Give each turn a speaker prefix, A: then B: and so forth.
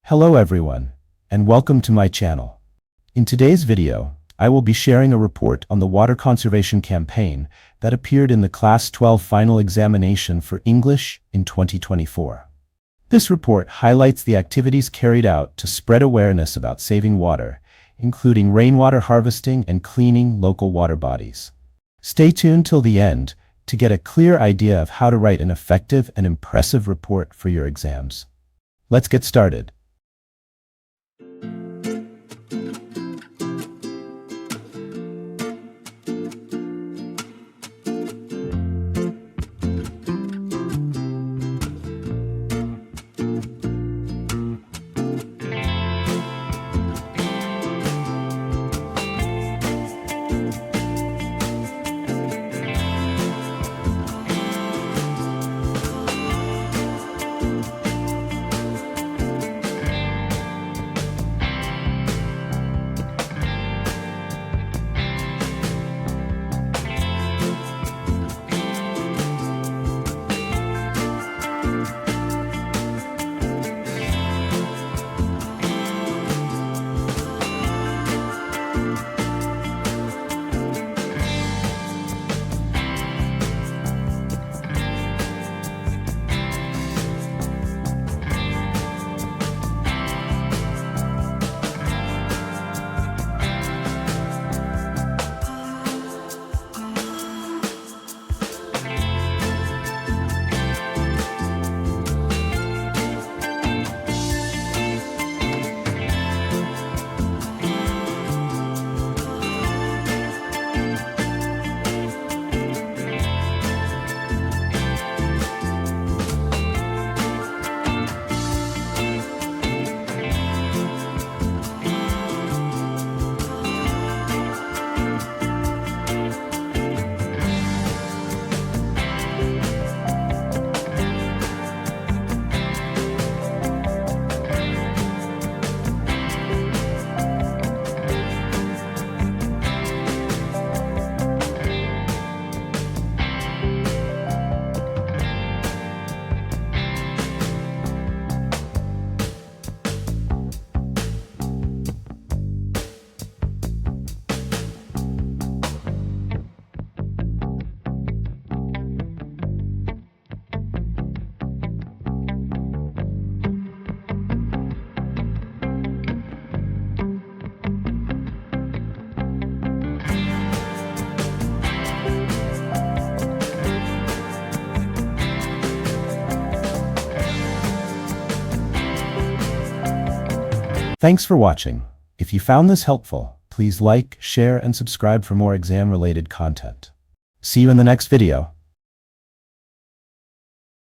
A: Hello everyone, and welcome to my channel. In today's video, I will be sharing a report on the water conservation campaign that appeared in the Class 12 final examination for English in 2024. This report highlights the activities carried out to spread awareness about saving water, including rainwater harvesting and cleaning local water bodies. Stay tuned till the end to get a clear idea of how to write an effective and impressive report for your exams. Let's get started. Thanks for watching. If you found this helpful, please like, share, and subscribe for more exam-related content. See you in the next video.